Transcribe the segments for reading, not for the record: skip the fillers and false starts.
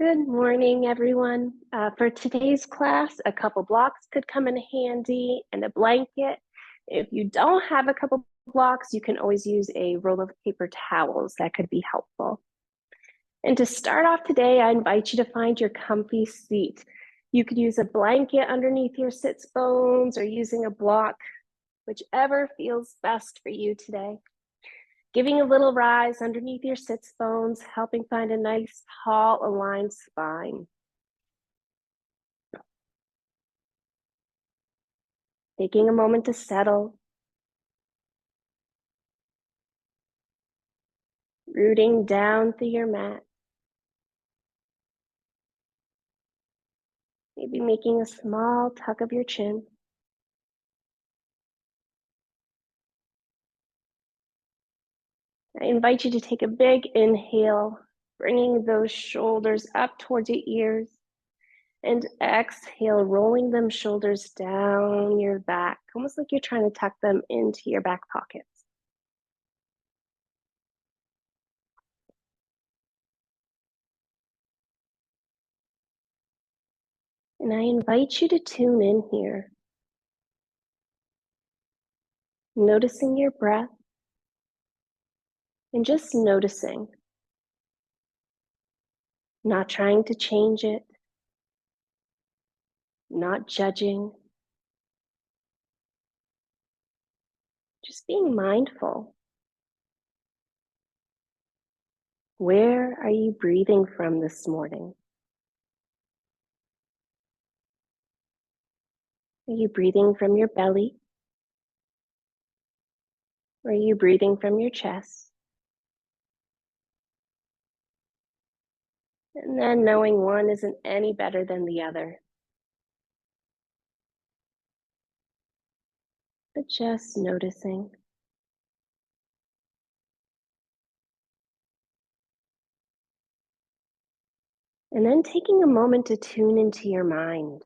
Good morning, everyone. For today's class, a couple blocks could come in handy and a blanket. If you don't have a couple blocks, you can always use a roll of paper towels. That could be helpful. And to start off today, I invite you to find your comfy seat. You could use a blanket underneath your sits bones or using a block, whichever feels best for you today. Giving a little rise underneath your sits bones, helping find a nice, tall, aligned spine. Taking a moment to settle, rooting down through your mat. Maybe making a small tuck of your chin. I invite you to take a big inhale, bringing those shoulders up towards your ears, and exhale, rolling them shoulders down your back, almost like you're trying to tuck them into your back pockets. And I invite you to tune in here, noticing your breath and just noticing, not trying to change it, not judging, just being mindful. Where are you breathing from this morning? Are you breathing from your belly? Or are you breathing from your chest? And then knowing one isn't any better than the other, but just noticing. And then taking a moment to tune into your mind.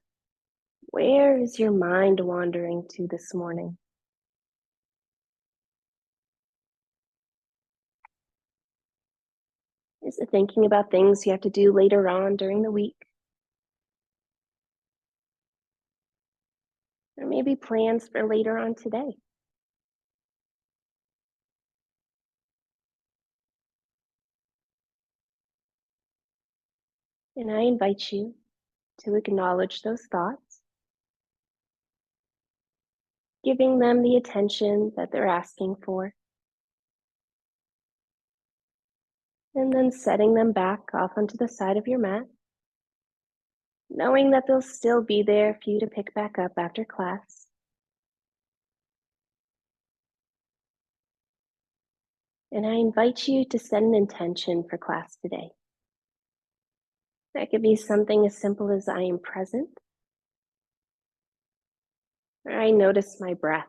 Where is your mind wandering to this morning? Is it thinking about things you have to do later on during the week? Or maybe plans for later on today? And I invite you to acknowledge those thoughts, giving them the attention that they're asking for, and then setting them back off onto the side of your mat, knowing that they'll still be there for you to pick back up after class. And I invite you to set an intention for class today. That could be something as simple as I am present, or I notice my breath.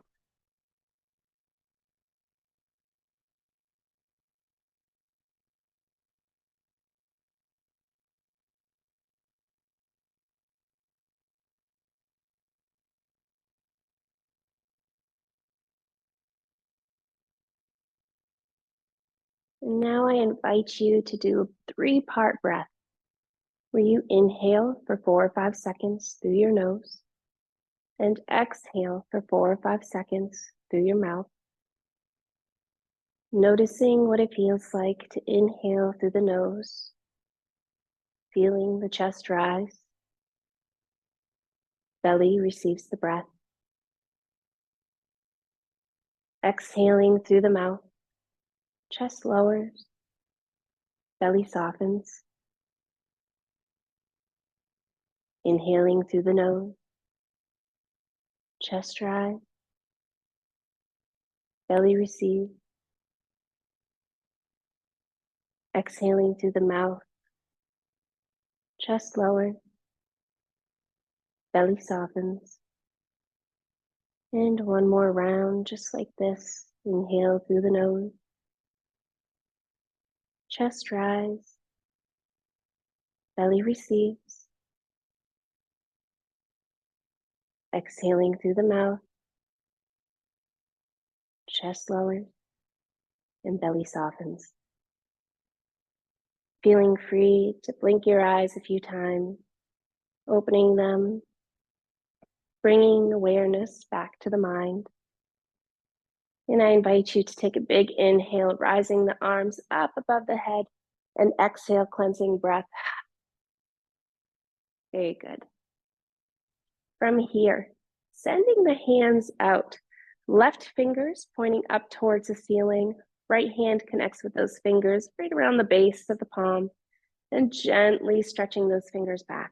And now I invite you to do a 3-part breath where you inhale for 4 or 5 seconds through your nose and exhale for 4 or 5 seconds through your mouth. Noticing what it feels like to inhale through the nose, feeling the chest rise, belly receives the breath. Exhaling through the mouth, chest lowers, belly softens. Inhaling through the nose, chest rise, belly receives. Exhaling through the mouth, chest lowers, belly softens. And one more round, just like this. Inhale through the nose, chest rise, belly receives. Exhaling through the mouth, chest lowers, and belly softens. Feeling free to blink your eyes a few times, opening them, bringing awareness back to the mind. And I invite you to take a big inhale, rising the arms up above the head, and exhale, cleansing breath. Very good. From here, sending the hands out, left fingers pointing up towards the ceiling, right hand connects with those fingers right around the base of the palm, and gently stretching those fingers back.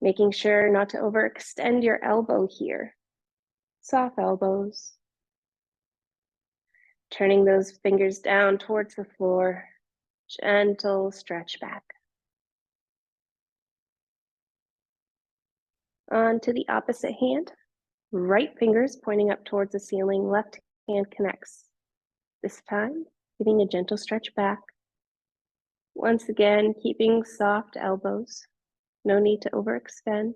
Making sure not to overextend your elbow here. Soft elbows. Turning those fingers down towards the floor, gentle stretch back. On to the opposite hand. Right fingers pointing up towards the ceiling, left hand connects. This time, giving a gentle stretch back. Once again, keeping soft elbows. No need to overextend.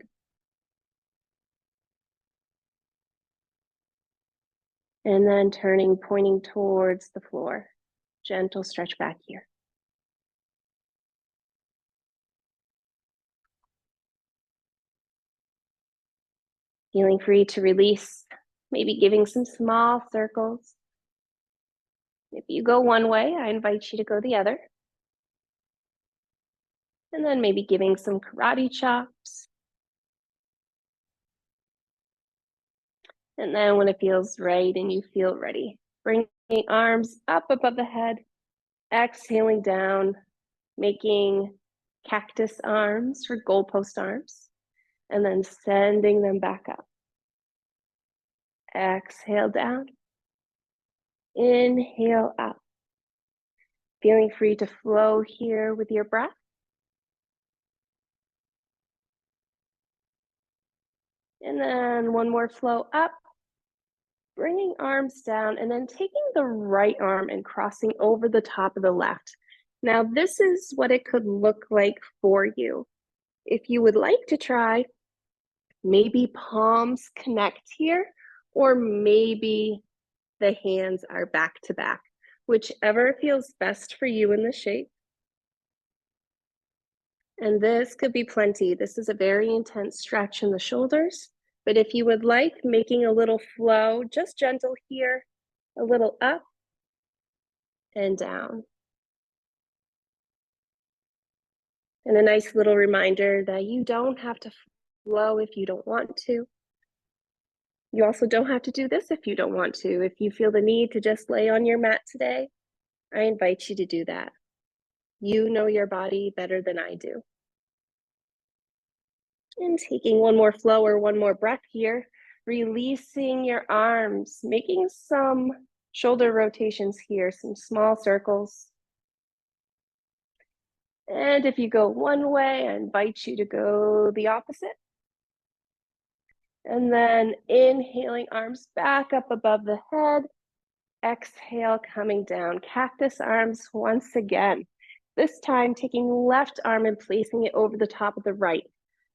And then turning, pointing towards the floor. Gentle stretch back here. Feeling free to release, maybe giving some small circles. If you go one way, I invite you to go the other. And then maybe giving some karate chops. And then when it feels right and you feel ready, bringing arms up above the head, exhaling down, making cactus arms for goalpost arms, and then sending them back up. Exhale down, inhale up. Feeling free to flow here with your breath. And then one more flow up, bringing arms down, and then taking the right arm and crossing over the top of the left. Now, this is what it could look like for you. If you would like to try, maybe palms connect here, or maybe the hands are back to back, whichever feels best for you in the shape. And this could be plenty. This is a very intense stretch in the shoulders, but if you would like, making a little flow, just gentle here, a little up and down. And a nice little reminder that you don't have to flow if you don't want to. You also don't have to do this if you don't want to. If you feel the need to just lay on your mat today, I invite you to do that. You know your body better than I do. And taking one more flow or one more breath here, releasing your arms, making some shoulder rotations here, some small circles. And if you go one way, I invite you to go the opposite. And then inhaling, arms back up above the head. Exhale, coming down, cactus arms once again. This time taking left arm and placing it over the top of the right.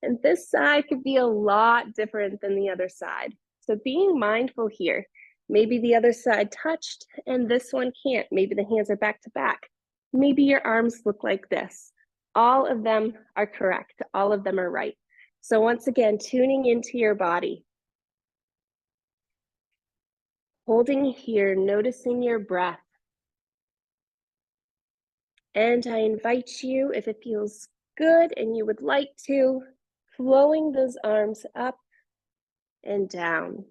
And this side could be a lot different than the other side. So being mindful here, maybe the other side touched and this one can't. Maybe the hands are back to back. Maybe your arms look like this. All of them are correct. All of them are right. So once again, tuning into your body. Holding here, noticing your breath. And I invite you, if it feels good and you would like to, flowing those arms up and down.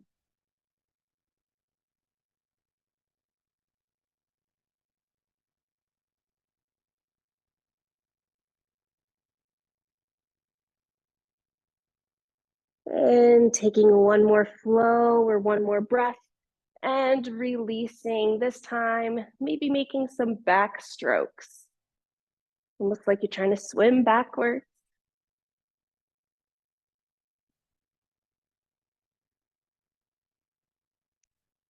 And taking one more flow or one more breath and releasing. This time, maybe making some back strokes. Almost like you're trying to swim backwards.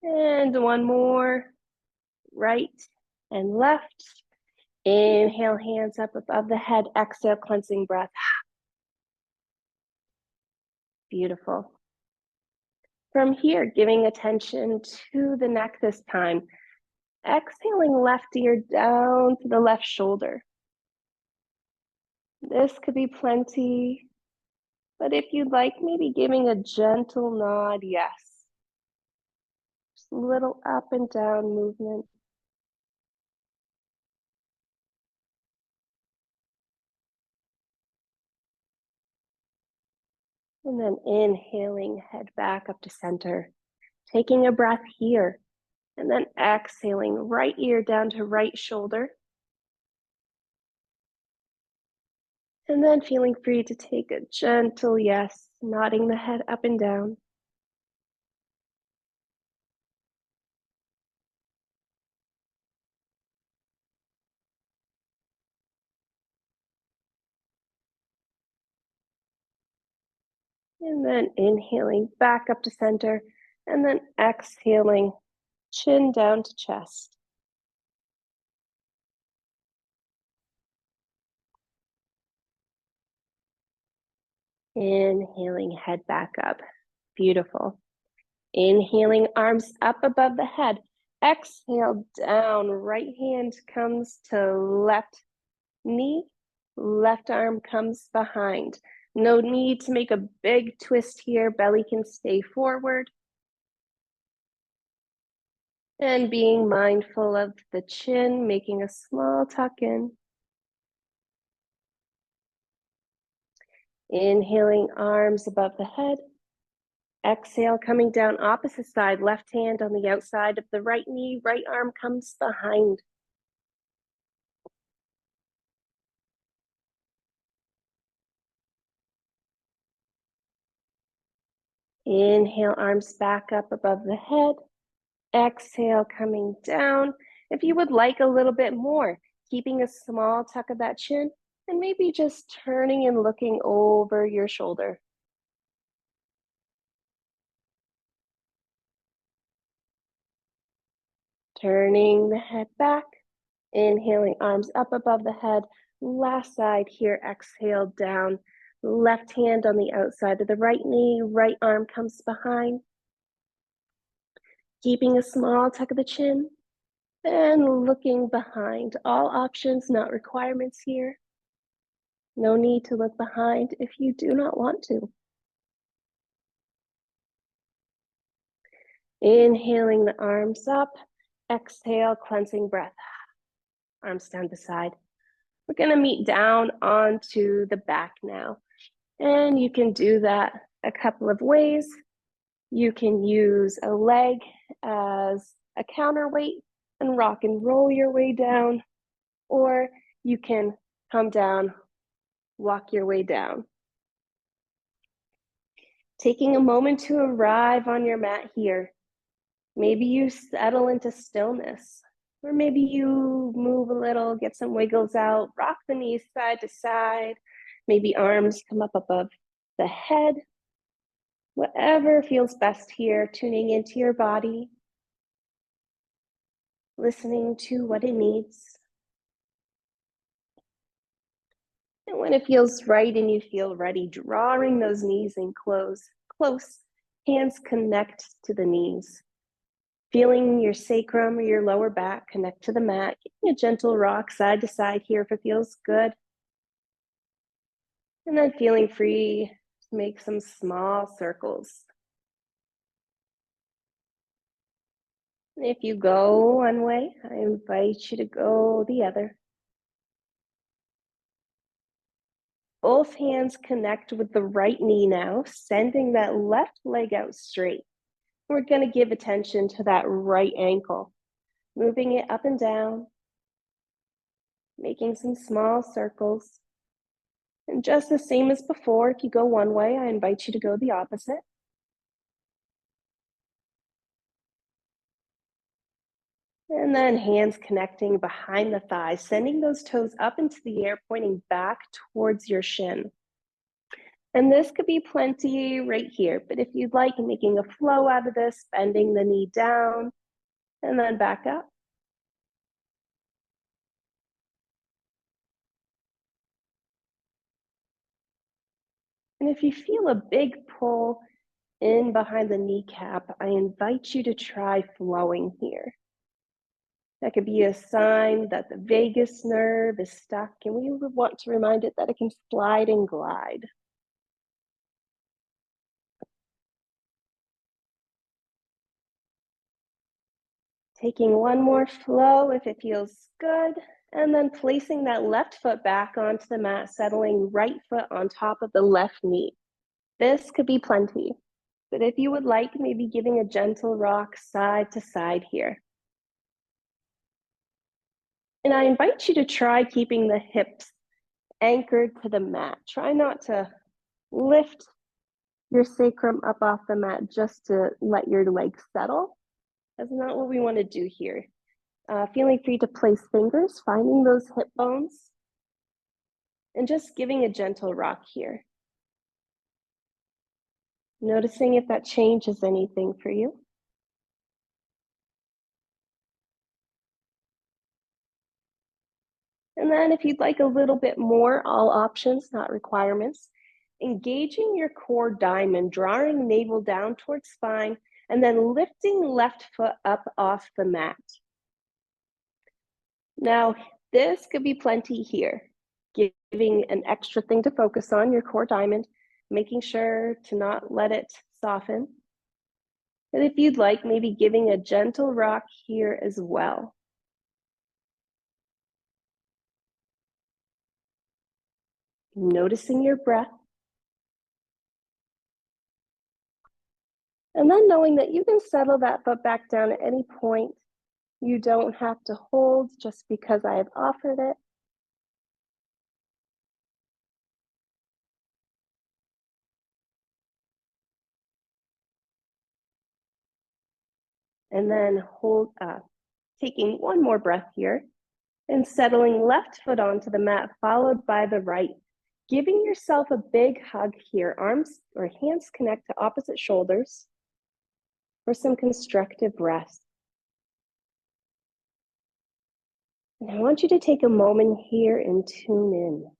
And one more, right and left. Inhale, hands up above the head. Exhale, cleansing breath. Beautiful. From here, giving attention to the neck this time. Exhaling left ear down to the left shoulder. This could be plenty, but if you'd like, maybe giving a gentle nod, yes. Just a little up and down movement. And then inhaling, head back up to center. Taking a breath here. And then exhaling, right ear down to right shoulder. And then feeling free to take a gentle yes, nodding the head up and down. And then inhaling back up to center. And then exhaling, chin down to chest. Inhaling, head back up. Beautiful. Inhaling, arms up above the head. Exhale, down. Right hand comes to left knee. Left arm comes behind. No need to make a big twist here. Belly can stay forward. And being mindful of the chin, making a small tuck in. Inhaling, arms above the head. Exhale, coming down opposite side, left hand on the outside of the right knee, right arm comes behind. Inhale, arms back up above the head. Exhale, coming down. If you would like a little bit more, keeping a small tuck of that chin, and maybe just turning and looking over your shoulder. Turning the head back. Inhaling, arms up above the head. Last side here, exhale down. Left hand on the outside of the right knee, right arm comes behind. Keeping a small tuck of the chin and looking behind. All options, not requirements here. No need to look behind if you do not want to. Inhaling the arms up. Exhale, cleansing breath. Arms down the side. We're going to meet down onto the back now. And you can do that a couple of ways. You can use a leg as a counterweight and rock and roll your way down, or you can come down, walk your way down. Taking a moment to arrive on your mat here. Maybe you settle into stillness, or maybe you move a little, get some wiggles out, rock the knees side to side. Maybe arms come up above the head. Whatever feels best here, tuning into your body, listening to what it needs. And when it feels right and you feel ready, drawing those knees in close, hands connect to the knees. Feeling your sacrum or your lower back connect to the mat. Giving a gentle rock side to side here if it feels good. And then feeling free to make some small circles. And if you go one way, I invite you to go the other. Both hands connect with the right knee now, sending that left leg out straight. We're going to give attention to that right ankle, moving it up and down, making some small circles. And just the same as before, if you go one way, I invite you to go the opposite. And then hands connecting behind the thighs, sending those toes up into the air, pointing back towards your shin. And this could be plenty right here, but if you'd like, making a flow out of this, bending the knee down, and then back up. And if you feel a big pull in behind the kneecap, I invite you to try flowing here. That could be a sign that the vagus nerve is stuck, and we would want to remind it that it can slide and glide. Taking one more flow if it feels good, and then placing that left foot back onto the mat, settling right foot on top of the left knee. This could be plenty, but if you would like, maybe giving a gentle rock side to side here. And I invite you to try keeping the hips anchored to the mat. Try not to lift your sacrum up off the mat just to let your legs settle. That's not what we want to do here. Feeling free to place fingers, finding those hip bones, and just giving a gentle rock here. Noticing if that changes anything for you. And then if you'd like a little bit more, all options, not requirements, engaging your core diamond, drawing navel down towards spine, and then lifting left foot up off the mat. Now, this could be plenty here, giving an extra thing to focus on, your core diamond, making sure to not let it soften. And if you'd like, maybe giving a gentle rock here as well. Noticing your breath. And then knowing that you can settle that foot back down at any point. You don't have to hold just because I have offered it. And then taking one more breath here and settling left foot onto the mat, followed by the right. Giving yourself a big hug here. Arms or hands connect to opposite shoulders for some constructive rest. And I want you to take a moment here and tune in.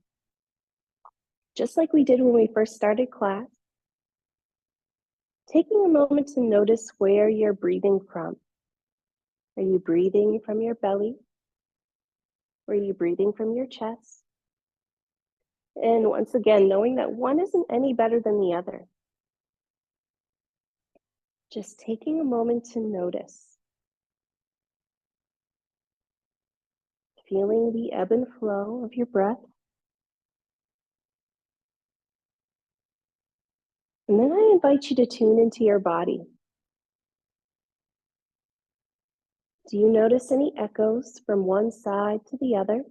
Just like we did when we first started class, taking a moment to notice where you're breathing from. Are you breathing from your belly? Or are you breathing from your chest? And once again, knowing that one isn't any better than the other. Just taking a moment to notice. Feeling the ebb and flow of your breath. And then I invite you to tune into your body. Do you notice any echoes from one side to the other?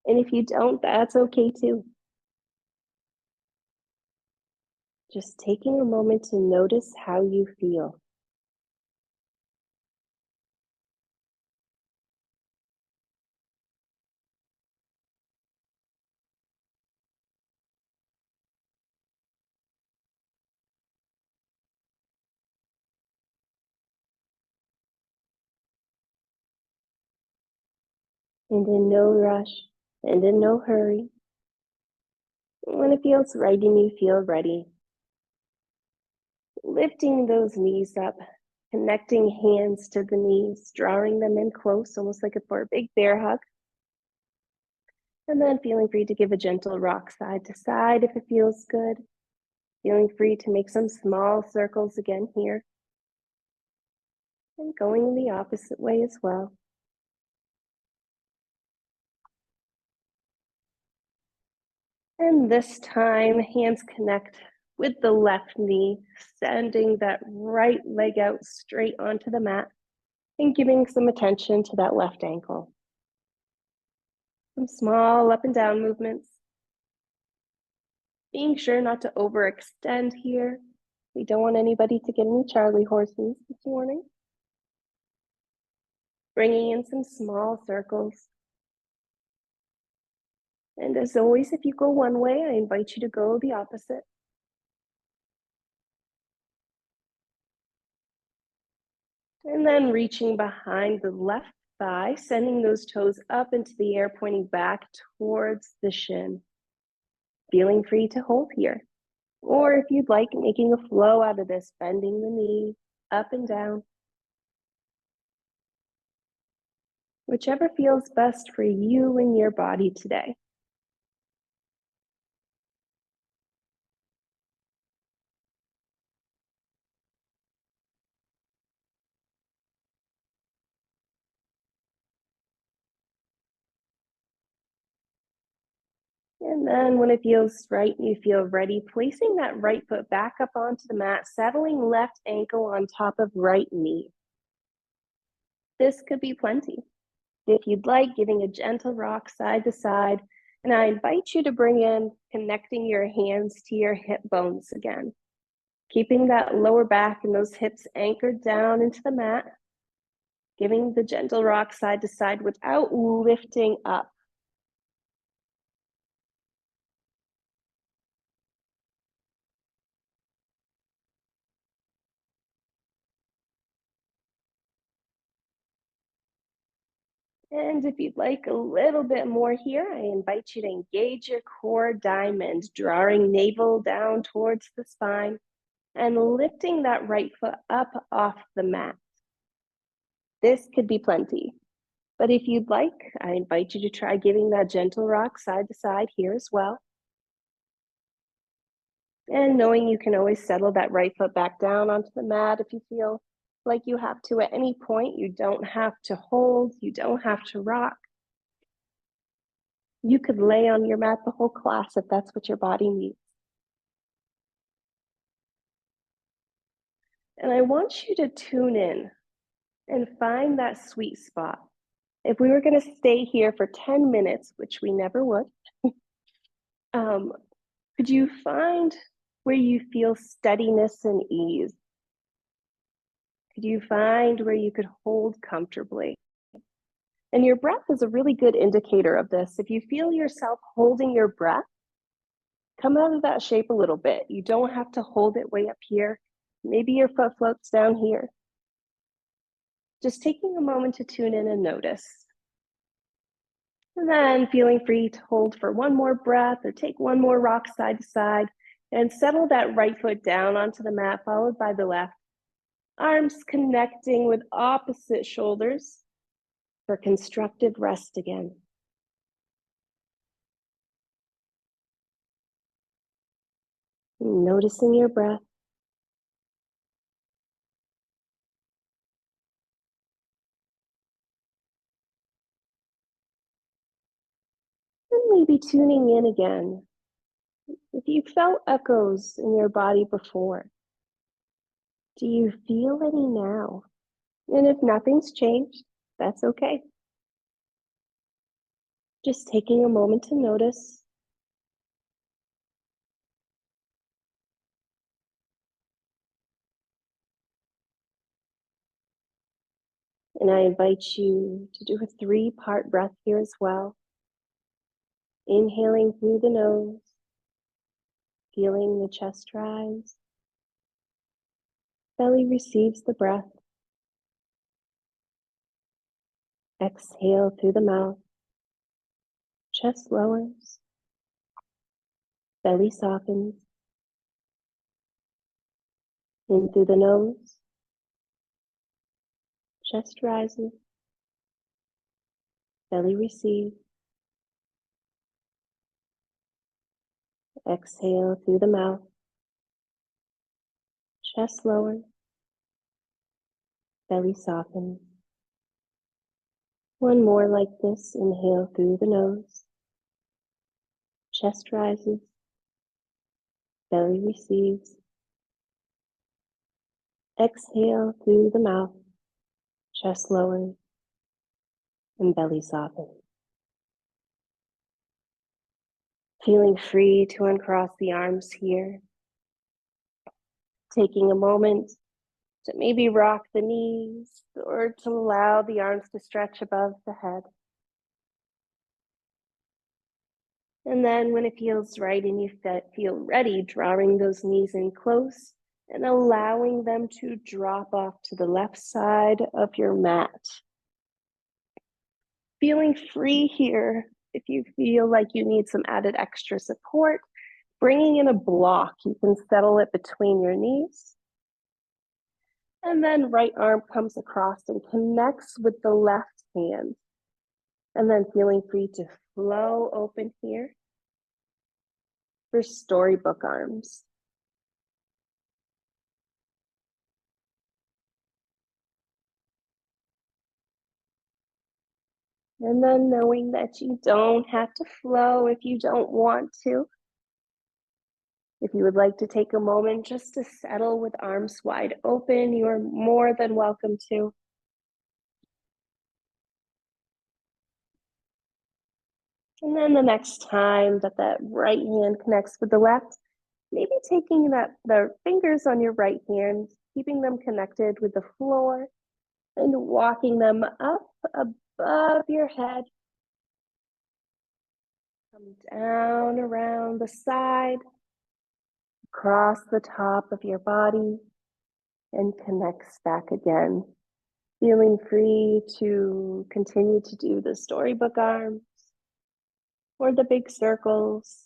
And if you don't, that's okay too. Just taking a moment to notice how you feel. And in no rush and in no hurry. When it feels right and you feel ready, lifting those knees up, connecting hands to the knees, drawing them in close, almost like for a big bear hug. And then feeling free to give a gentle rock side to side if it feels good. Feeling free to make some small circles again here. And going the opposite way as well. And this time, hands connect with the left knee, sending that right leg out straight onto the mat and giving some attention to that left ankle. Some small up and down movements. Being sure not to overextend here. We don't want anybody to get any Charlie horses this morning. Bringing in some small circles. And as always, if you go one way, I invite you to go the opposite. And then reaching behind the left thigh, sending those toes up into the air, pointing back towards the shin. Feeling free to hold here. Or if you'd like, making a flow out of this, bending the knee up and down. whichever feels best for you and your body today. And then when it feels right and you feel ready, placing that right foot back up onto the mat, settling left ankle on top of right knee. This could be plenty. If you'd like, giving a gentle rock side to side, and I invite you to bring in connecting your hands to your hip bones again, keeping that lower back and those hips anchored down into the mat, giving the gentle rock side to side without lifting up. And if you'd like a little bit more here, I invite you to engage your core diamond, drawing navel down towards the spine and lifting that right foot up off the mat. This could be plenty. But if you'd like, I invite you to try giving that gentle rock side to side here as well. And knowing you can always settle that right foot back down onto the mat if you feel like you have to at any point. You don't have to hold, you don't have to rock. You could lay on your mat the whole class if that's what your body needs. And I want you to tune in and find that sweet spot. If we were going to stay here for 10 minutes, which we never would, could you find where you feel steadiness and ease? Could you find where you could hold comfortably? And your breath is a really good indicator of this. If you feel yourself holding your breath, come out of that shape a little bit. You don't have to hold it way up here. Maybe your foot floats down here. Just taking a moment to tune in and notice. And then feeling free to hold for one more breath or take one more rock side to side and settle that right foot down onto the mat, followed by the left. Arms connecting with opposite shoulders for constructive rest again. Noticing your breath. And maybe tuning in again. If you felt echoes in your body before, do you feel any now? And if nothing's changed, that's okay. Just taking a moment to notice. And I invite you to do a 3-part breath here as well. Inhaling through the nose, feeling the chest rise. Belly receives the breath. Exhale through the mouth. Chest lowers. Belly softens. In through the nose. Chest rises. Belly receives. Exhale through the mouth. Chest lowers. Belly softens. One more like this. Inhale through the nose. Chest rises. Belly receives. Exhale through the mouth. Chest lowers. And belly softens. Feeling free to uncross the arms here. Taking a moment to maybe rock the knees or to allow the arms to stretch above the head. And then when it feels right and you feel ready, drawing those knees in close and allowing them to drop off to the left side of your mat. Feeling free here if you feel like you need some added extra support. Bringing in a block, you can settle it between your knees. And then right arm comes across and connects with the left hand. And then feeling free to flow open here for storybook arms. And then knowing that you don't have to flow if you don't want to. If you would like to take a moment just to settle with arms wide open, you are more than welcome to. And then the next time that that right hand connects with the left, maybe taking the fingers on your right hand, keeping them connected with the floor, and walking them up above your head. Come down around the side, across the top of your body, and connects back again. Feeling free to continue to do the storybook arms or the big circles,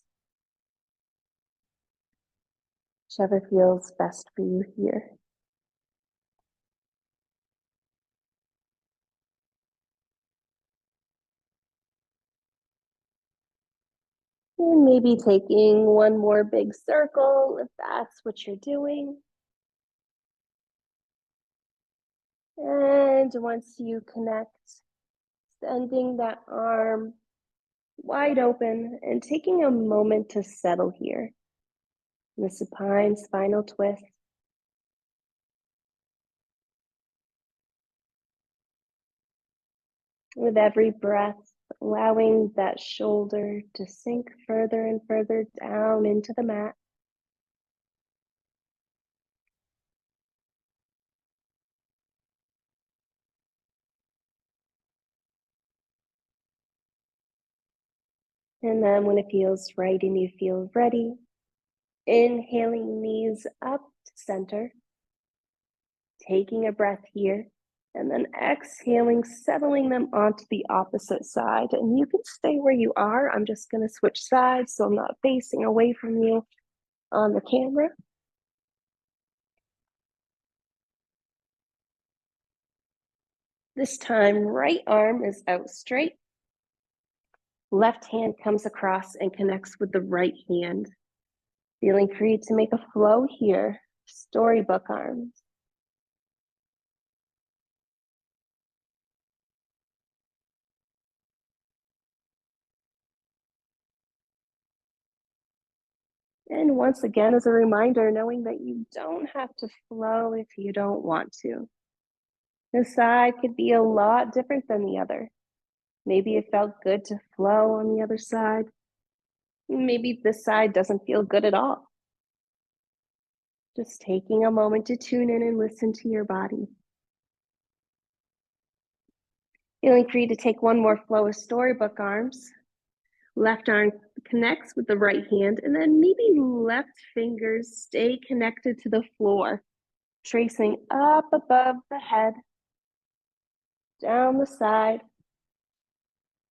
whichever feels best for you here. And maybe taking one more big circle if that's what you're doing. And once you connect, extending that arm wide open and taking a moment to settle here in the supine spinal twist. With every breath, allowing that shoulder to sink further and further down into the mat. And then when it feels right and you feel ready, inhaling knees up to center, taking a breath here, and then exhaling, settling them onto the opposite side. And you can stay where you are. I'm just going to switch sides so I'm not facing away from you on the camera. This time, right arm is out straight. Left hand comes across and connects with the right hand. Feeling free to make a flow here. Storybook arms. And once again, as a reminder, knowing that you don't have to flow if you don't want to. This side could be a lot different than the other. Maybe it felt good to flow on the other side. Maybe this side doesn't feel good at all. Just taking a moment to tune in and listen to your body. Feeling free to take one more flow of storybook arms. Left arm connects with the right hand, and then maybe left fingers stay connected to the floor, tracing up above the head, down the side,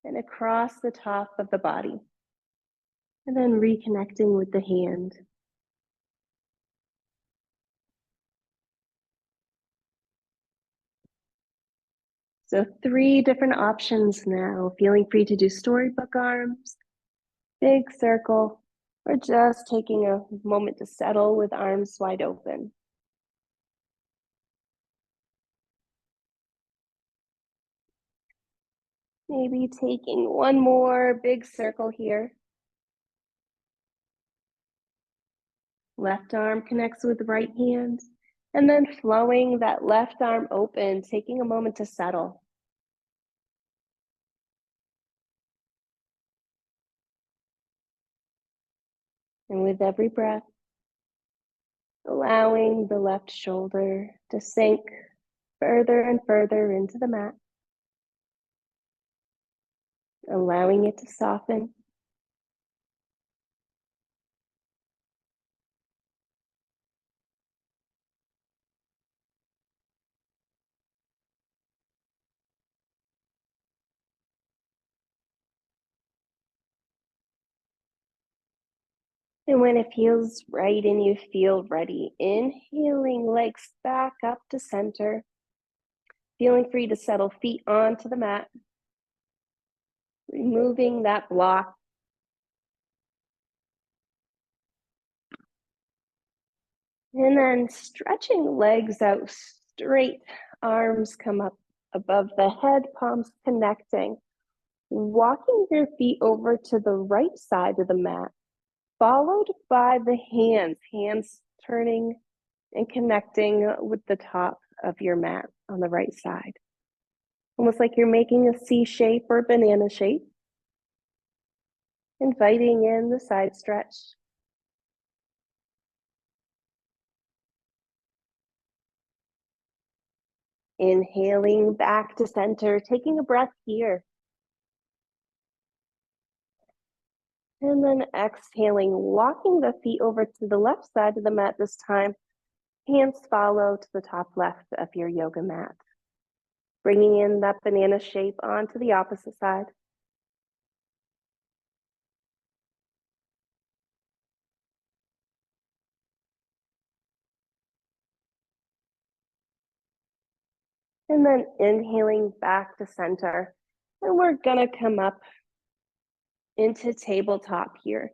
and across the top of the body. And then reconnecting with the hand. So 3 different options now. Feeling free to do storybook arms, big circle, or just taking a moment to settle with arms wide open. Maybe taking one more big circle here. Left arm connects with the right hand, and then flowing that left arm open, taking a moment to settle. And with every breath, allowing the left shoulder to sink further and further into the mat, allowing it to soften. And when it feels right and you feel ready, inhaling legs back up to center, feeling free to settle feet onto the mat. removing that block. And then stretching legs out straight, arms come up above the head, palms connecting. Walking your feet over to the right side of the mat, followed by the hands turning and connecting with the top of your mat on the right side. Almost like you're making a C shape or banana shape. Inviting in the side stretch. Inhaling back to center, taking a breath here. And then exhaling, walking the feet over to the left side of the mat this time. Hands follow to the top left of your yoga mat. Bringing in that banana shape onto the opposite side. And then inhaling back to center. And we're gonna come up into tabletop here.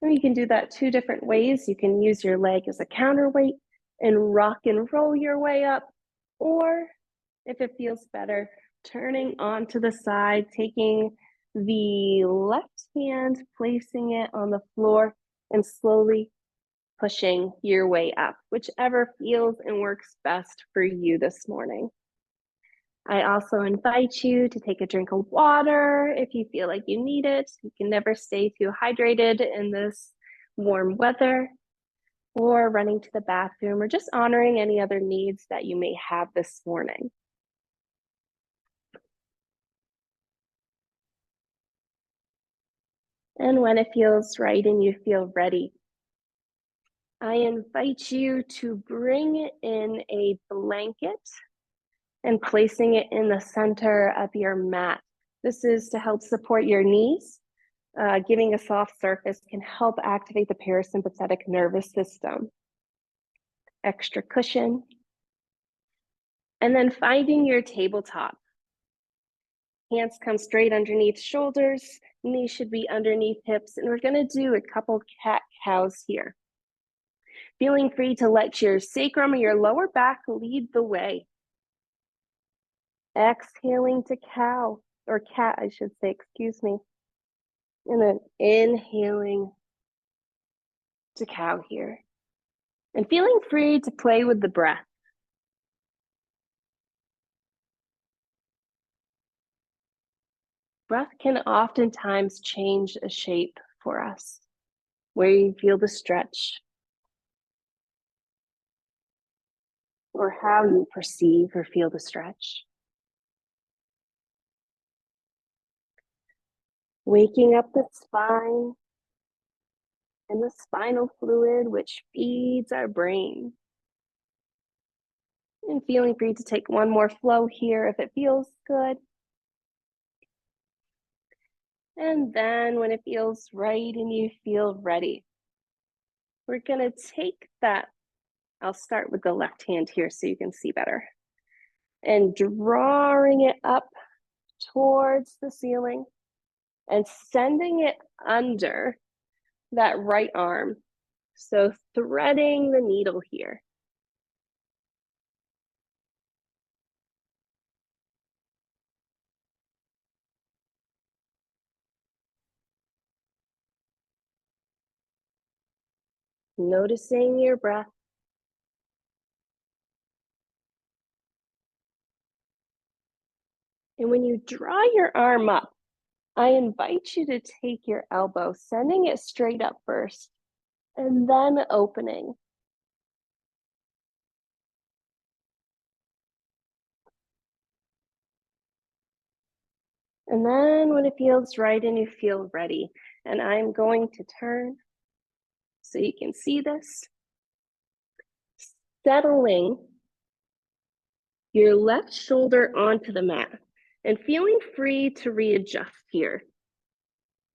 And you can do that two different ways. You can use your leg as a counterweight and rock and roll your way up. Or if it feels better, turning onto the side, taking the left hand, placing it on the floor, and slowly pushing your way up, whichever feels and works best for you this morning. I also invite you to take a drink of water if you feel like you need it. You can never stay too hydrated in this warm weather, or running to the bathroom, or just honoring any other needs that you may have this morning. And when it feels right and you feel ready, I invite you to bring in a blanket and placing it in the center of your mat. This is to help support your knees. Giving a soft surface can help activate the parasympathetic nervous system. Extra cushion. And then finding your tabletop. Hands come straight underneath shoulders, knees should be underneath hips, and we're gonna do a couple cat-cows here. Feeling free to let your sacrum or your lower back lead the way. Exhaling to cow, or cat, I should say, excuse me. And then inhaling to cow here. And feeling free to play with the breath. Breath can oftentimes change a shape for us, where you feel the stretch, or how you perceive or feel the stretch. Waking up the spine and the spinal fluid, which feeds our brain. And feeling free to take one more flow here if it feels good. And then when it feels right and you feel ready, we're gonna take that. I'll start with the left hand here so you can see better. And drawing it up towards the ceiling and sending it under that right arm. So threading the needle here. Noticing your breath. And when you draw your arm up, I invite you to take your elbow, sending it straight up first, and then opening. And then when it feels right and you feel ready, and I'm going to turn so you can see this, settling your left shoulder onto the mat and feeling free to readjust here.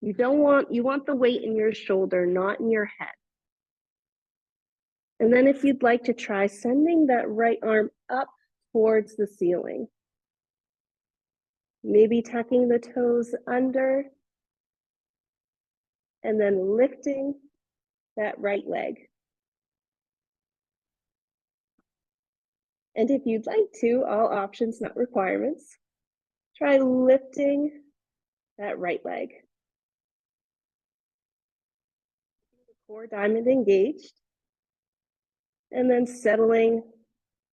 You want the weight in your shoulder, not in your head. And then if you'd like to try sending that right arm up towards the ceiling. Maybe tucking the toes under and then lifting that right leg. And if you'd like to, all options, not requirements, try lifting that right leg. The core diamond engaged. And then settling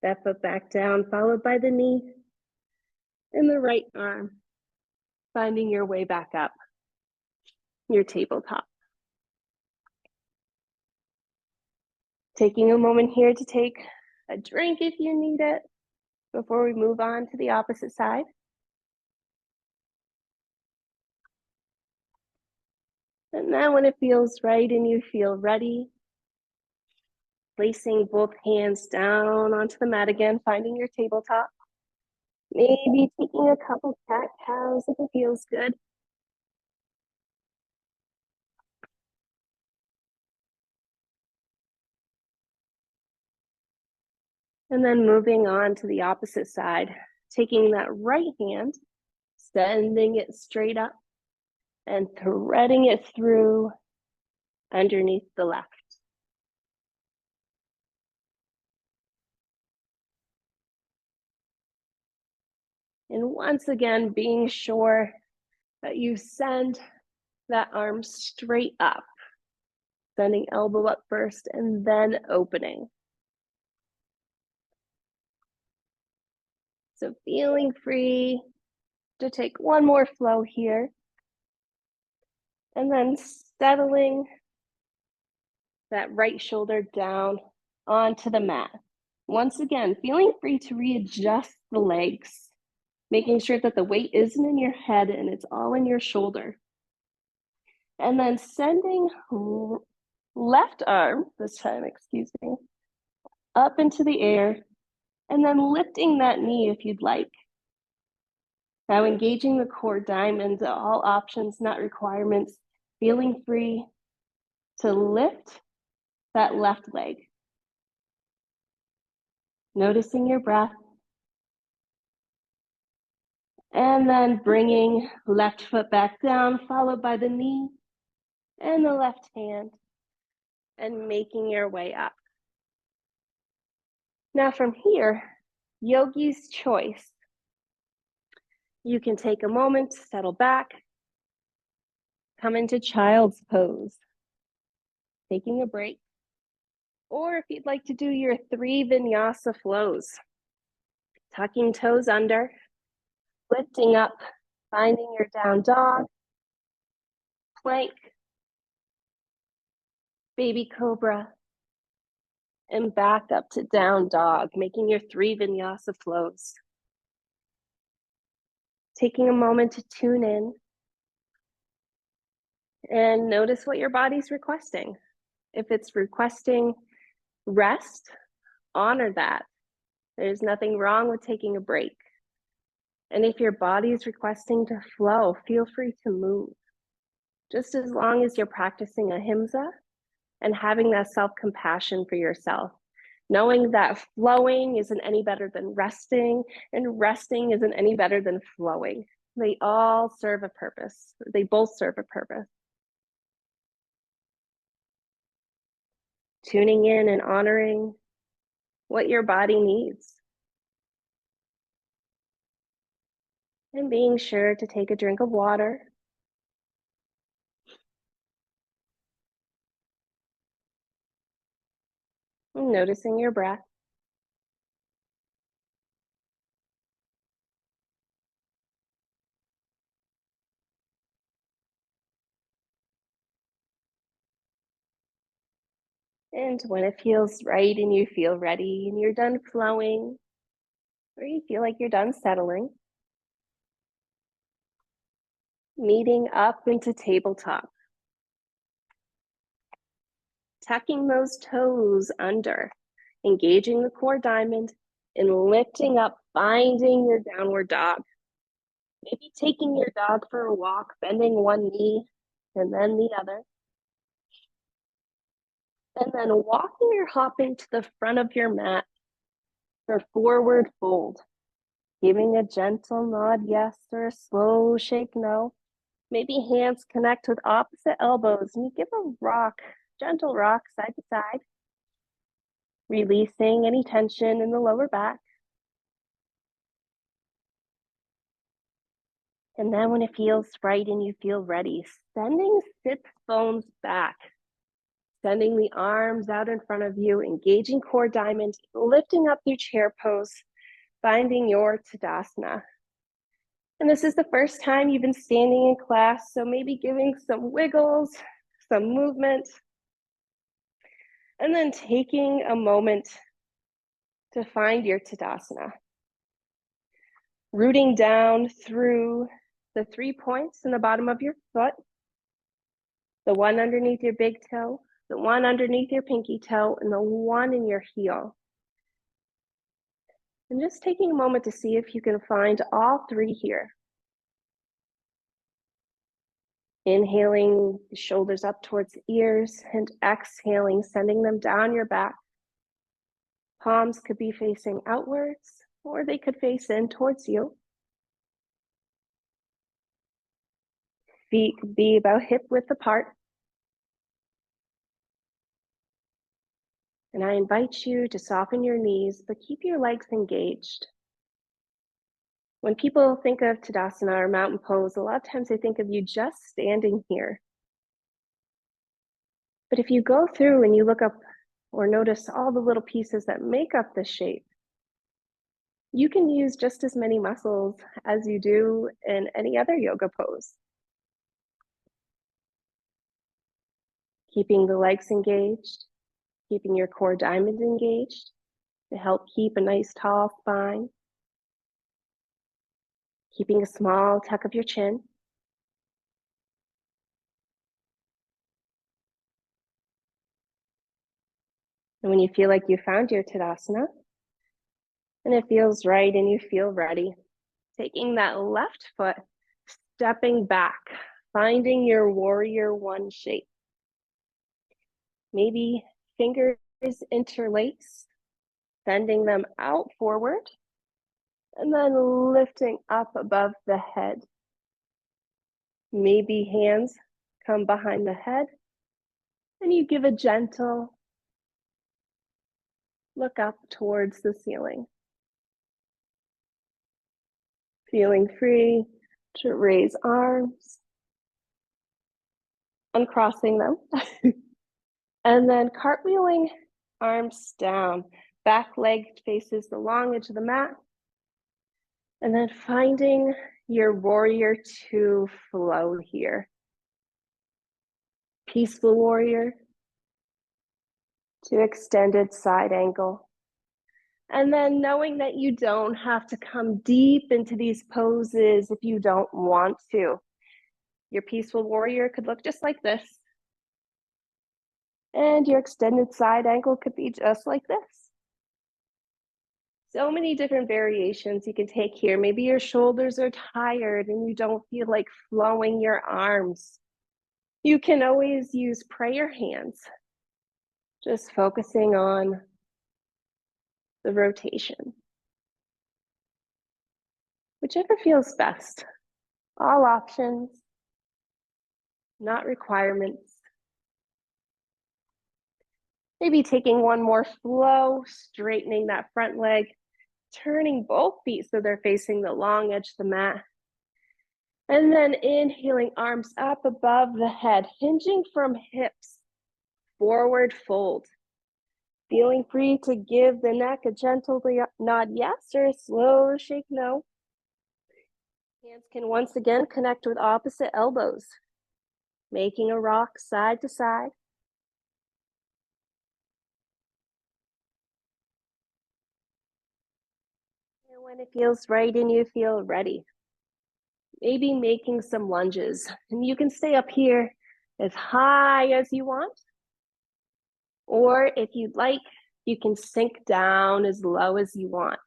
that foot back down, followed by the knee and the right arm, finding your way back up your tabletop. Taking a moment here to take a drink if you need it before we move on to the opposite side. And then when it feels right and you feel ready, placing both hands down onto the mat again, finding your tabletop. Maybe taking a couple cat-cows if it feels good. And then moving on to the opposite side, taking that right hand, sending it straight up and threading it through underneath the left. And once again, being sure that you send that arm straight up, sending elbow up first and then opening. So feeling free to take one more flow here. And then settling that right shoulder down onto the mat. Once again, feeling free to readjust the legs, making sure that the weight isn't in your head and it's all in your shoulder. And then sending left arm, this time, excuse me, up into the air, and then lifting that knee if you'd like. Now engaging the core diamond, all options, not requirements, feeling free to lift that left leg. Noticing your breath. And then bringing left foot back down, followed by the knee and the left hand, and making your way up. Now from here, yogi's choice. You can take a moment to settle back, come into child's pose, taking a break, or if you'd like to do your 3 vinyasa flows, tucking toes under, lifting up, finding your down dog, plank, baby cobra, and back up to down dog, making your 3 vinyasa flows. Taking a moment to tune in and notice what your body's requesting. If it's requesting rest, honor that. There's nothing wrong with taking a break. And if your body is requesting to flow, feel free to move. Just as long as you're practicing ahimsa and having that self-compassion for yourself, knowing that flowing isn't any better than resting, and resting isn't any better than flowing. They all serve a purpose. They both serve a purpose. Tuning in and honoring what your body needs. And being sure to take a drink of water. And noticing your breath. And when it feels right and you feel ready and you're done flowing, or you feel like you're done settling, meeting up into tabletop. Tucking those toes under, engaging the core diamond, and lifting up, finding your downward dog. Maybe taking your dog for a walk, bending one knee and then the other. And then walking or hopping to the front of your mat for forward fold. Giving a gentle nod yes or a slow shake no. Maybe hands connect with opposite elbows and you give a rock, gentle rock side to side, releasing any tension in the lower back. And then when it feels right and you feel ready, sending sits bones back, sending the arms out in front of you, engaging core diamond, lifting up through chair pose, finding your Tadasana. And this is the first time you've been standing in class, so maybe giving some wiggles, some movement, and then taking a moment to find your Tadasana. Rooting down through the 3 points in the bottom of your foot, the one underneath your big toe, the one underneath your pinky toe, and the one in your heel. And just taking a moment to see if you can find all three here. Inhaling the shoulders up towards the ears and exhaling, sending them down your back. Palms could be facing outwards or they could face in towards you. Feet could be about hip width apart. And I invite you to soften your knees, but keep your legs engaged. When people think of Tadasana or mountain pose, a lot of times they think of you just standing here. But if you go through and you look up or notice all the little pieces that make up the shape, you can use just as many muscles as you do in any other yoga pose. Keeping the legs engaged, keeping your core diamond engaged to help keep a nice tall spine. Keeping a small tuck of your chin. And when you feel like you found your Tadasana, and it feels right and you feel ready, taking that left foot, stepping back, finding your warrior one shape. Maybe fingers interlace, sending them out forward, and then lifting up above the head. Maybe hands come behind the head, and you give a gentle look up towards the ceiling. Feeling free to raise arms, uncrossing them, and then cartwheeling arms down. Back leg faces the long edge of the mat, and then finding your warrior two flow here. Peaceful warrior to extended side angle. And then knowing that you don't have to come deep into these poses if you don't want to. Your peaceful warrior could look just like this. And your extended side angle could be just like this. So many different variations you can take here. Maybe your shoulders are tired and you don't feel like flowing your arms. You can always use prayer hands, just focusing on the rotation. Whichever feels best. All options, not requirements. Maybe taking one more flow, straightening that front leg, turning both feet so they're facing the long edge of the mat. And then inhaling, arms up above the head, hinging from hips, forward fold. Feeling free to give the neck a gentle nod yes or a slow shake no. Hands can once again connect with opposite elbows, making a rock side to side. And when it feels right and you feel ready, maybe making some lunges. And you can stay up here as high as you want. Or if you'd like, you can sink down as low as you want.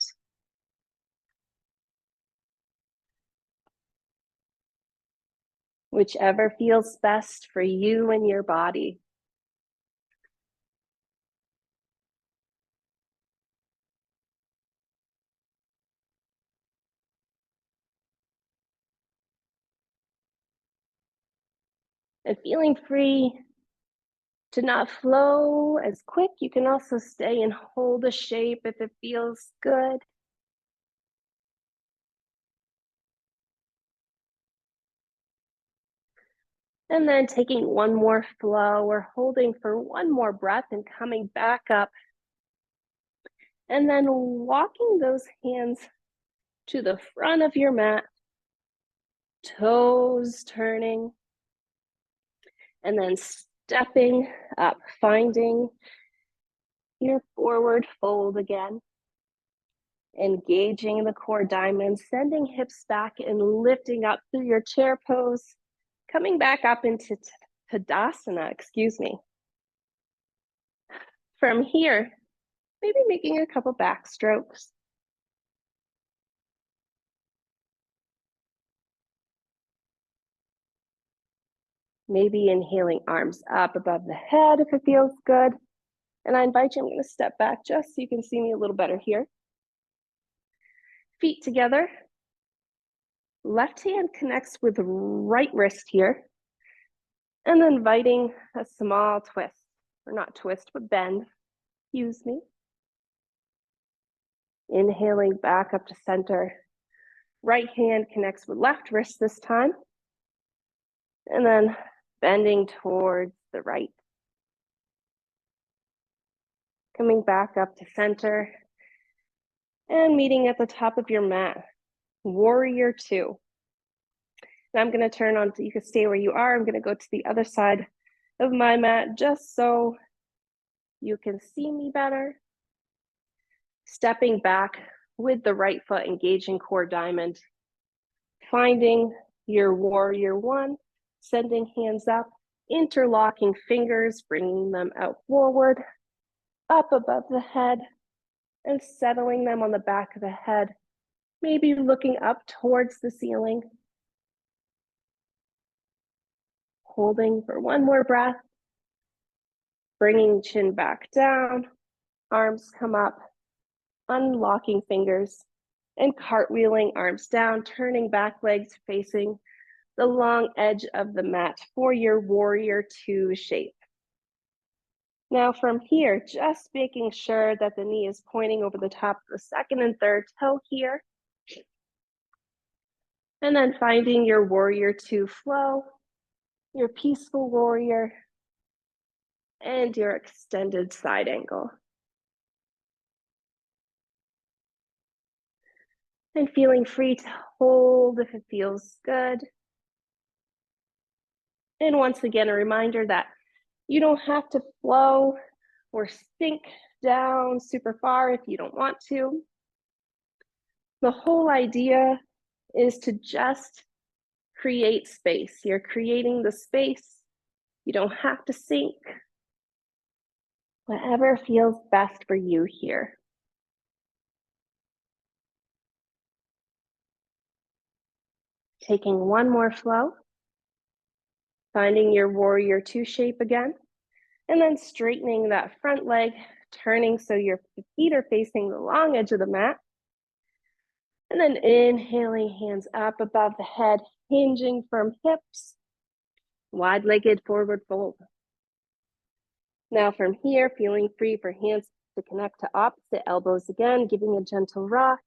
Whichever feels best for you and your body. And feeling free to not flow as quick, you can also stay and hold a shape if it feels good. And then taking one more flow or holding for one more breath and coming back up. And then walking those hands to the front of your mat, toes turning, and then stepping up, finding your forward fold again. Engaging the core diamond, sending hips back and lifting up through your chair pose, coming back up into Tadasana, excuse me. From here, maybe making a couple back strokes. Maybe inhaling arms up above the head if it feels good. And I invite you, I'm gonna step back just so you can see me a little better here. Feet together. Left hand connects with right wrist here. And then inviting a small twist, or not twist, but bend, excuse me. Inhaling back up to center. Right hand connects with left wrist this time. And then bending towards the right. Coming back up to center. And meeting at the top of your mat. Warrior two. Now I'm going to turn on, you can stay where you are. I'm going to go to the other side of my mat just so you can see me better. Stepping back with the right foot, engaging core diamond. Finding your warrior one, sending hands up, interlocking fingers, bringing them out forward, up above the head, and settling them on the back of the head. Maybe looking up towards the ceiling. Holding for one more breath. Bringing chin back down, arms come up, unlocking fingers, and cartwheeling arms down, turning back legs facing the long edge of the mat for your warrior two shape. Now from here, just making sure that the knee is pointing over the top of the second and third toe here. And then finding your warrior two flow, your peaceful warrior, and your extended side angle. And feeling free to hold if it feels good. And once again, a reminder that you don't have to flow or sink down super far if you don't want to. The whole idea is to just create space. You're creating the space. You don't have to sink. Whatever feels best for you here. Taking one more flow. Finding your warrior two shape again. And then straightening that front leg, turning so your feet are facing the long edge of the mat. And then inhaling, hands up above the head, hinging from hips, wide-legged forward fold. Now from here, feeling free for hands to connect to opposite elbows again, giving a gentle rock.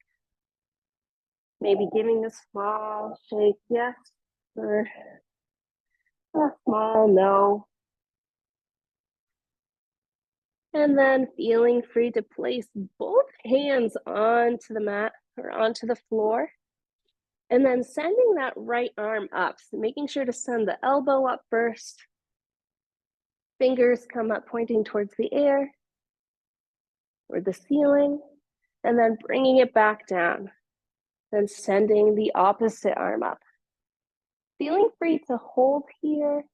Maybe giving a small shake, yes, or a small no. And then feeling free to place both hands onto the mat or onto the floor. And then sending that right arm up, so making sure to send the elbow up first. Fingers come up pointing towards the air or the ceiling, and then bringing it back down. Then sending the opposite arm up. Feeling free to hold here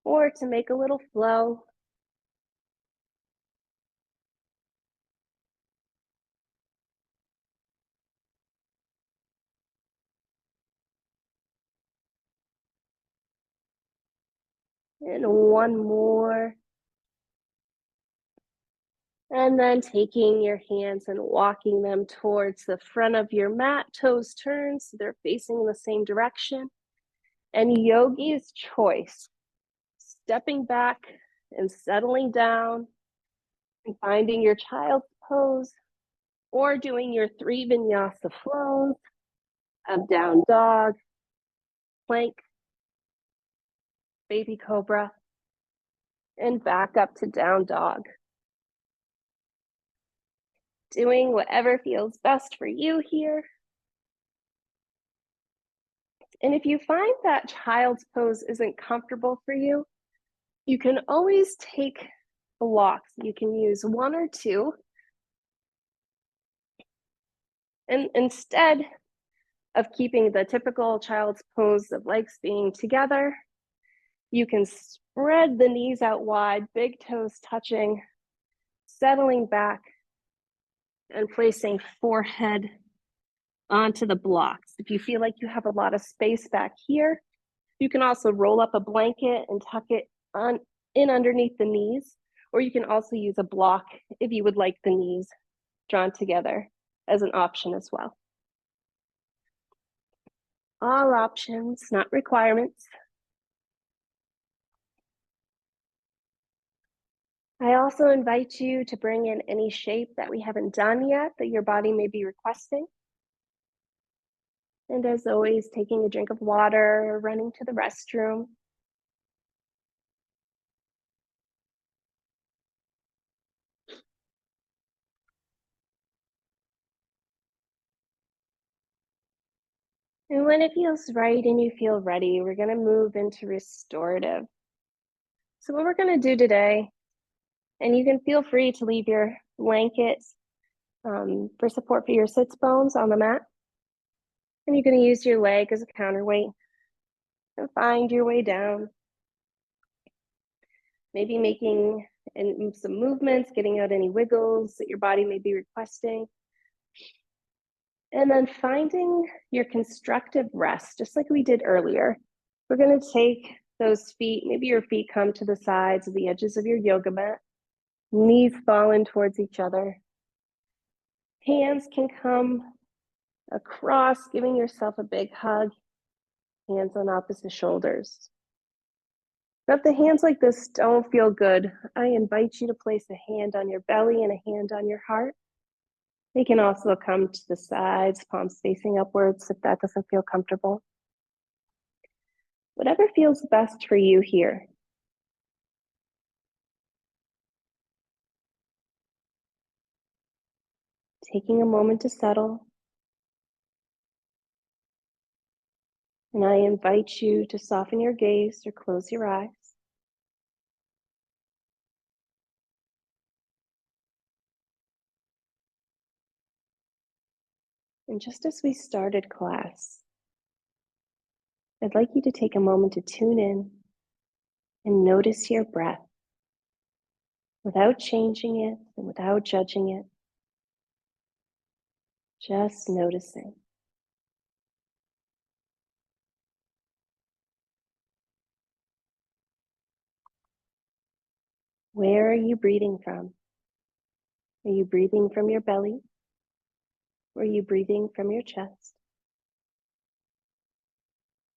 or to make a little flow. And one more. And then taking your hands and walking them towards the front of your mat, toes turned so they're facing the same direction. And yogi's choice. stepping back and settling down and finding your child's pose or doing your 3 vinyasa flows of down dog, plank, baby cobra, and back up to down dog. Doing whatever feels best for you here. And if you find that child's pose isn't comfortable for you, you can always take blocks. You can use 1 or 2. And instead of keeping the typical child's pose of legs being together, you can spread the knees out wide, big toes touching, settling back, and placing forehead onto the blocks. If you feel like you have a lot of space back here, you can also roll up a blanket and tuck it in underneath the knees, or you can also use a block if you would like the knees drawn together as an option as well. All options, not requirements. I also invite you to bring in any shape that we haven't done yet that your body may be requesting. And as always, taking a drink of water or running to the restroom. And when it feels right and you feel ready, we're going to move into restorative. So what we're going to do today, and you can feel free to leave your blankets for support for your sits bones on the mat. And you're going to use your leg as a counterweight and find your way down. Maybe making some movements, getting out any wiggles that your body may be requesting. And then finding your constructive rest, just like we did earlier. We're going to take those feet, maybe your feet come to the sides of the edges of your yoga mat, knees fallen towards each other. Hands can come across, giving yourself a big hug, hands on opposite shoulders. But if the hands like this don't feel good, I invite you to place a hand on your belly and a hand on your heart. They can also come to the sides, palms facing upwards if that doesn't feel comfortable. Whatever feels best for you here. Taking a moment to settle. And I invite you to soften your gaze or close your eyes. And just as we started class, I'd like you to take a moment to tune in and notice your breath without changing it and without judging it. Just noticing. Where are you breathing from? Are you breathing from your belly? Or are you breathing from your chest?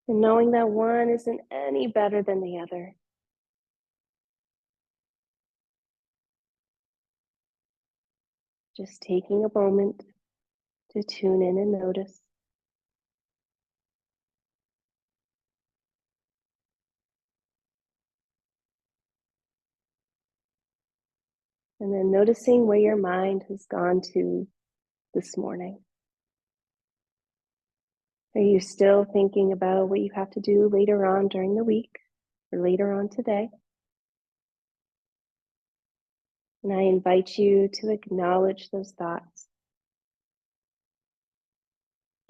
And knowing that one isn't any better than the other. Just taking a moment to tune in and notice. And then noticing where your mind has gone to this morning. Are you still thinking about what you have to do later on during the week or later on today? And I invite you to acknowledge those thoughts.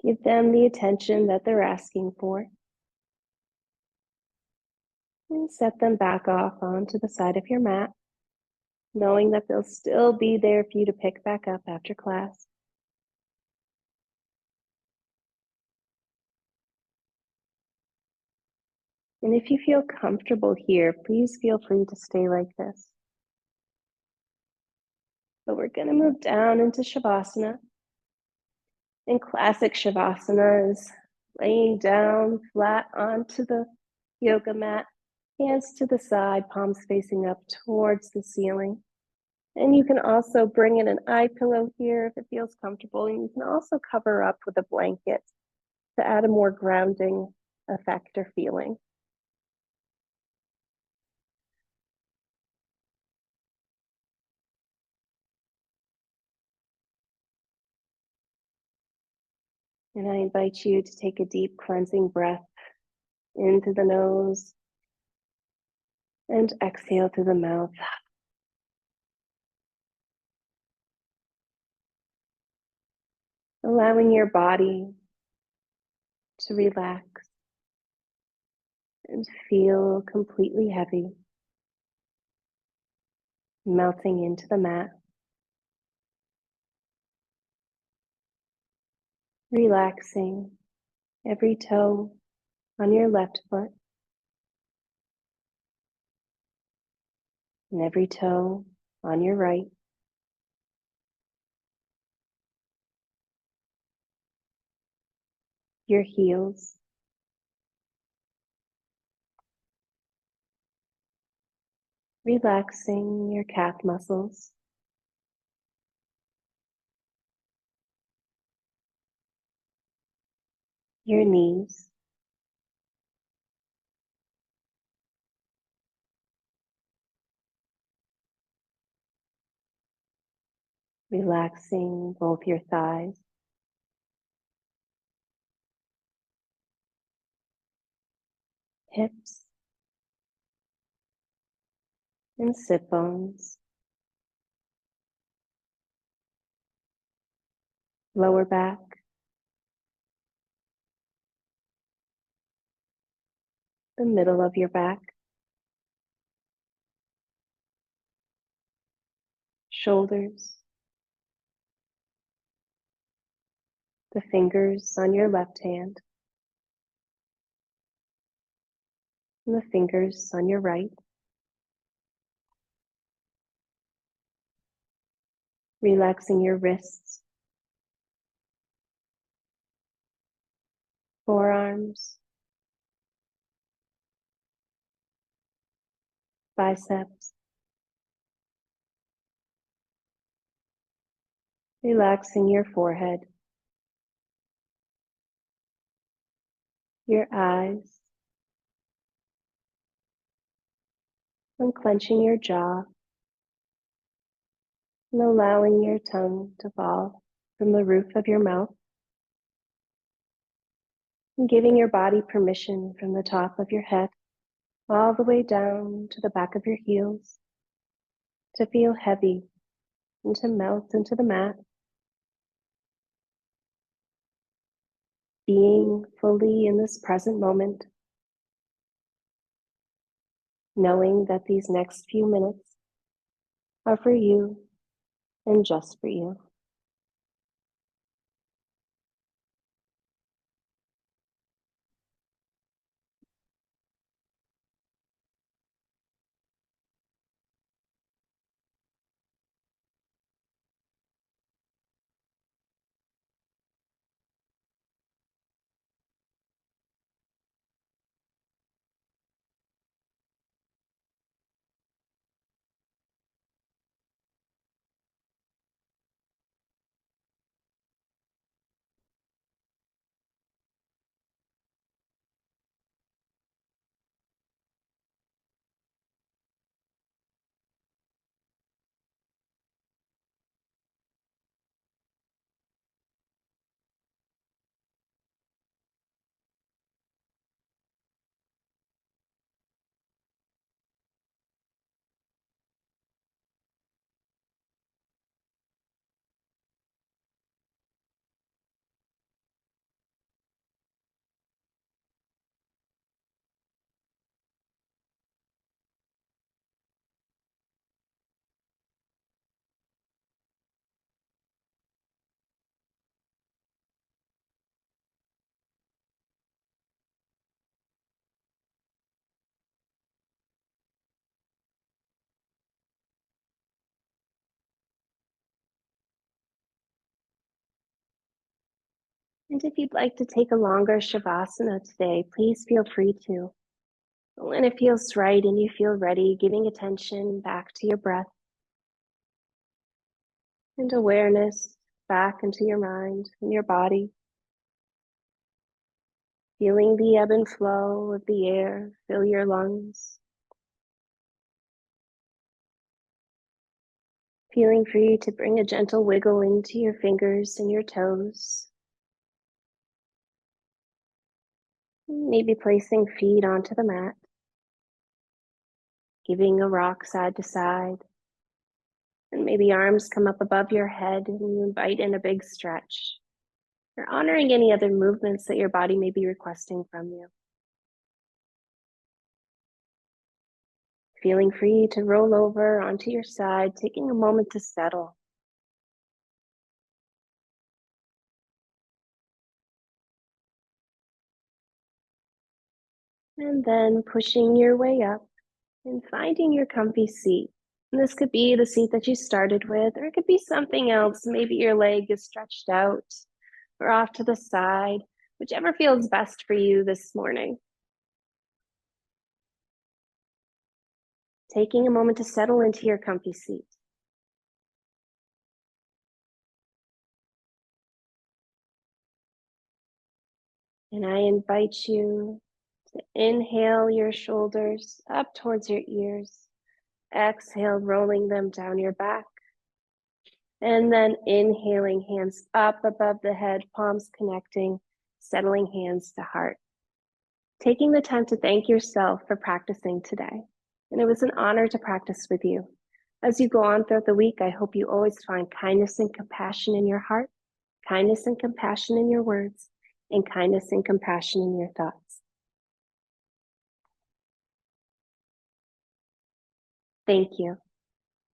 Give them the attention that they're asking for. And set them back off onto the side of your mat, knowing that they'll still be there for you to pick back up after class. And if you feel comfortable here, please feel free to stay like this. But we're going to move down into Shavasana. And classic Shavasana is laying down flat onto the yoga mat, Hands to the side, palms facing up towards the ceiling. And you can also bring in an eye pillow here if it feels comfortable. And you can also cover up with a blanket to add a more grounding effect or feeling. And I invite you to take a deep cleansing breath into the nose and exhale through the mouth. Allowing your body to relax and feel completely heavy, melting into the mat. Relaxing every toe on your left foot and every toe on your right. Your heels, relaxing your calf muscles, your knees, relaxing both your thighs, hips, and sit bones, lower back, the middle of your back, shoulders, the fingers on your left hand, and the fingers on your right. Relaxing your wrists, forearms, biceps. Relaxing your forehead, your eyes, unclenching your jaw, and allowing your tongue to fall from the roof of your mouth, and giving your body permission from the top of your head all the way down to the back of your heels to feel heavy and to melt into the mat, being fully in this present moment, knowing that these next few minutes are for you and just for you. And if you'd like to take a longer Shavasana today, please feel free to. When it feels right and you feel ready, giving attention back to your breath and awareness back into your mind and your body, feeling the ebb and flow of the air fill your lungs, feeling free to bring a gentle wiggle into your fingers and your toes, maybe placing feet onto the mat, giving a rock side to side, and maybe arms come up above your head and you invite in a big stretch. Or honoring any other movements that your body may be requesting from you. Feeling free to roll over onto your side, taking a moment to settle. And then pushing your way up and finding your comfy seat. And this could be the seat that you started with, or it could be something else. Maybe your leg is stretched out or off to the side, whichever feels best for you this morning. Taking a moment to settle into your comfy seat. And I invite you to inhale your shoulders up towards your ears. Exhale, rolling them down your back. And then inhaling, hands up above the head, palms connecting, settling hands to heart. Taking the time to thank yourself for practicing today. And it was an honor to practice with you. As you go on throughout the week, I hope you always find kindness and compassion in your heart, kindness and compassion in your words, and kindness and compassion in your thoughts. Thank you.